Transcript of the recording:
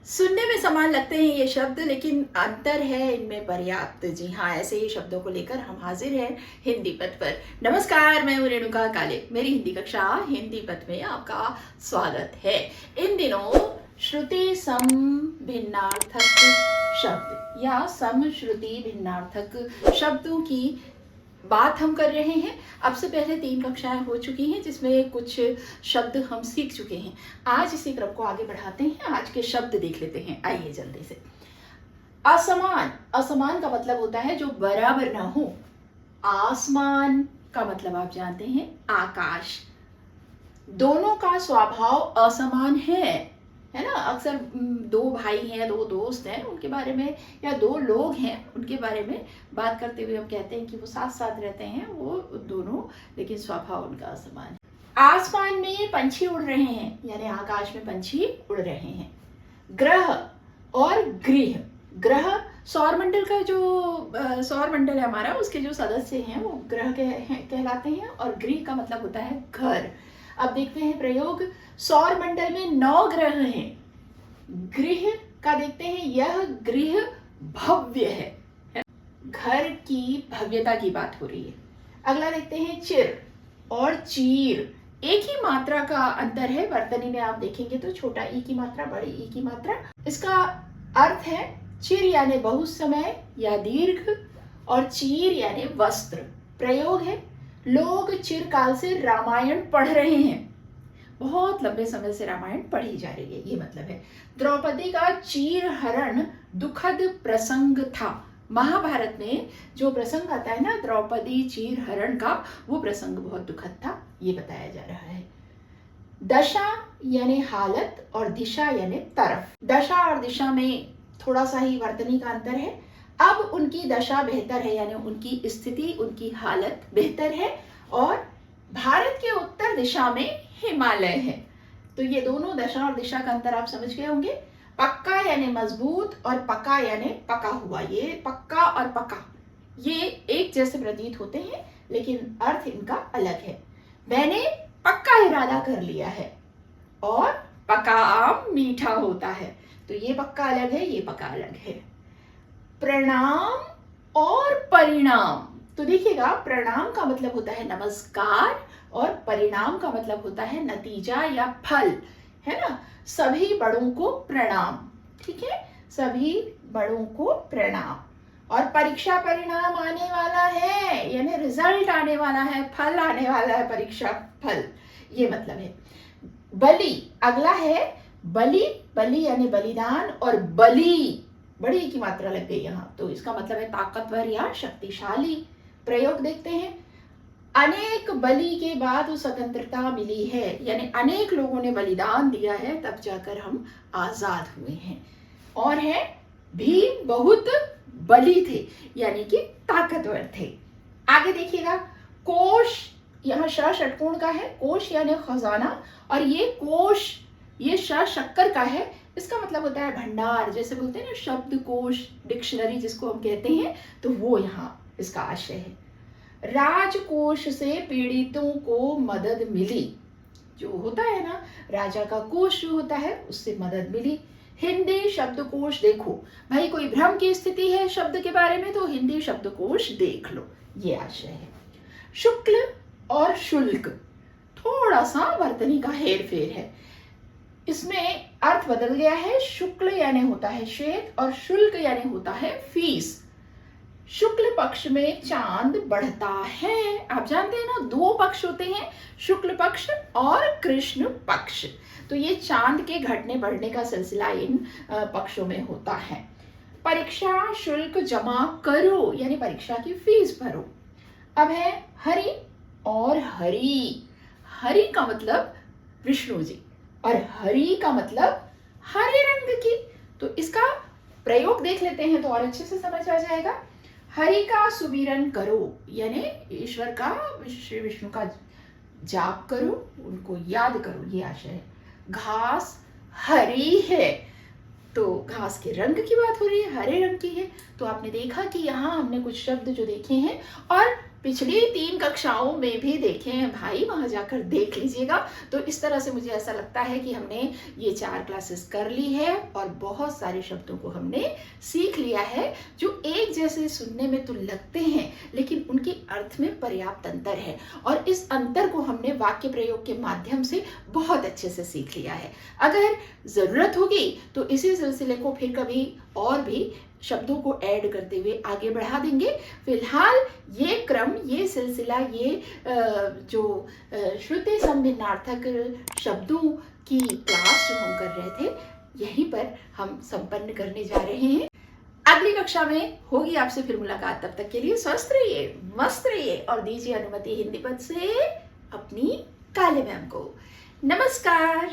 सुनने में समान लगते हैं ये शब्द, लेकिन अंतर है इनमें पर्याप्त। जी हाँ, ऐसे ही शब्दों को लेकर हम हाजिर हैं हिंदी पथ पर। नमस्कार, मैं हूँ रेणुका काले। मेरी हिंदी कक्षा हिंदी पथ में आपका स्वागत है। इन दिनों श्रुति सम भिन्नार्थक शब्द या सम श्रुति भिन्नार्थक शब्दों की बात हम कर रहे हैं। अब से पहले 3 कक्षाएं हो चुकी हैं जिसमें कुछ शब्द हम सीख चुके हैं। आज इसी क्रम को आगे बढ़ाते हैं। आज के शब्द देख लेते हैं, आइए जल्दी से। असमान, असमान का मतलब होता है जो बराबर ना हो। आसमान का मतलब आप जानते हैं आकाश। दोनों का स्वभाव असमान है ना। अक्सर 2 भाई हैं, 2 दोस्त हैं, उनके बारे में, या 2 लोग हैं उनके बारे में बात करते हुए हम कहते हैं कि वो साथ साथ रहते हैं, वो दोनों, लेकिन स्वभाव उनका असमान है। आसमान में पंछी उड़ रहे हैं, यानी आकाश में पंछी उड़ रहे हैं। ग्रह और गृह, ग्रह सौरमंडल का जो सौरमंडल है हमारा, उसके जो सदस्य हैं वो ग्रह कहलाते हैं, और गृह का मतलब होता है घर। अब देखते हैं प्रयोग। सौरमंडल में 9 ग्रह हैं। गृह का देखते हैं, यह गृह भव्य है। घर की भव्यता की बात हो रही है। अगला देखते हैं चिर और चीर। एक ही मात्रा का अंतर है। वर्तनी में आप देखेंगे तो छोटा ई की मात्रा, बड़ी ई की मात्रा। इसका अर्थ है चिर यानी बहुत समय या दीर्घ, और चीर यानी वस्त्र। प्रयोग है, लोग चिरकाल से रामायण पढ़ रहे हैं। बहुत लंबे समय से रामायण पढ़ी जा रही है, ये मतलब है। द्रौपदी का चीर हरण दुखद प्रसंग था। महाभारत में जो प्रसंग आता है ना द्रौपदी चीर हरण का, वो प्रसंग बहुत दुखद था, ये बताया जा रहा है। दशा यानी हालत, और दिशा यानी तरफ। दशा और दिशा में थोड़ा सा ही वर्तनी का अंतर है। अब उनकी दशा बेहतर है, यानी उनकी स्थिति, उनकी हालत बेहतर है, और भारत के उत्तर दिशा में हिमालय है। तो ये दोनों दशा और दिशा का अंतर आप समझ गए होंगे। पक्का यानी मजबूत, और पका यानी पका हुआ। ये पक्का और पका ये एक जैसे प्रतीत होते हैं, लेकिन अर्थ इनका अलग है। मैंने पक्का इरादा कर लिया है, और पका आम मीठा होता है। तो ये पक्का अलग है, ये पका अलग है। प्रणाम और परिणाम, तो देखिएगा, प्रणाम का मतलब होता है नमस्कार, और परिणाम का मतलब होता है नतीजा या फल, है ना। सभी बड़ों को प्रणाम, ठीक है, सभी बड़ों को प्रणाम। और परीक्षा परिणाम आने वाला है, यानी रिजल्ट आने वाला है, फल आने वाला है, परीक्षा फल, ये मतलब है। बलि, अगला है बलि। बलि यानी बलिदान, और बलि बड़ी की मात्रा लग गई यहाँ, तो इसका मतलब है ताकतवर या शक्तिशाली। प्रयोग देखते हैं। अनेक बलि के बाद स्वतंत्रता मिली है, यानी अनेक लोगों ने बलिदान दिया है, तब जाकर हम आजाद हुए हैं। और है भीम बहुत बली थे, यानी कि ताकतवर थे। आगे देखिएगा, कोश, यहाँ श षटकोण का है, कोश यानी खजाना, और ये कोश, ये श शक्कर का है। इसका मतलब होता है भंडार, जैसे बोलते हैं ना शब्दकोश, डिक्शनरी जिसको हम कहते हैं, तो वो यहाँ इसका आशय है। राजकोष से पीड़ितों को मदद मिली, जो होता है ना राजा का कोष जो होता है, उससे मदद मिली। हिंदी शब्दकोश देखो भाई, कोई भ्रम की स्थिति है शब्द के बारे में तो हिंदी शब्दकोश देख लो, ये आशय है। शुक्ल और शुल्क, थोड़ा सा वर्तनी का हेर फेर है, इसमें अर्थ बदल गया है। शुक्ल यानी होता है श्वेत, और शुल्क यानी होता है फीस। शुक्ल पक्ष में चांद बढ़ता है। आप जानते हैं ना 2 पक्ष होते हैं, शुक्ल पक्ष और कृष्ण पक्ष। तो ये चांद के घटने बढ़ने का सिलसिला इन पक्षों में होता है। परीक्षा शुल्क जमा करो, यानी परीक्षा की फीस भरो। अब है हरि और हरि। हरि का मतलब विष्णु जी, और हरि का मतलब हरे रंग की। तो इसका प्रयोग देख लेते हैं तो और अच्छे से समझ आ जाएगा। हरि का सुमिरन करो, यानी ईश्वर का, श्री विष्णु का जाप करो, उनको याद करो, ये आशय है। घास हरी है, तो घास के रंग की बात हो रही है, हरे रंग की है। तो आपने देखा कि यहाँ हमने कुछ शब्द जो देखे हैं, और पिछली 3 कक्षाओं में भी देखे हैं भाई, वहाँ जाकर देख लीजिएगा। तो इस तरह से मुझे ऐसा लगता है कि हमने ये 4 क्लासेस कर ली है और बहुत सारे शब्दों को हमने सीख लिया है जो एक जैसे सुनने में तो लगते हैं लेकिन उनके अर्थ में पर्याप्त अंतर है, और इस अंतर को हमने वाक्य प्रयोग के माध्यम से बहुत अच्छे से सीख लिया है। अगर ज़रूरत होगी तो इसी सिलसिले को फिर कभी और भी शब्दों को ऐड करते हुए आगे बढ़ा देंगे। फिलहाल ये क्रम, ये सिलसिला, ये जो श्रुति संभिन्नार्थक शब्दों की क्लास जो हम कर रहे थे, यहीं पर हम संपन्न करने जा रहे हैं। अगली कक्षा में होगी आपसे फिर मुलाकात। तब तक के लिए स्वस्थ रहिए, मस्त रहिए और दीजिए अनुमति हिंदी पद से अपनी काले मैम को। नमस्कार।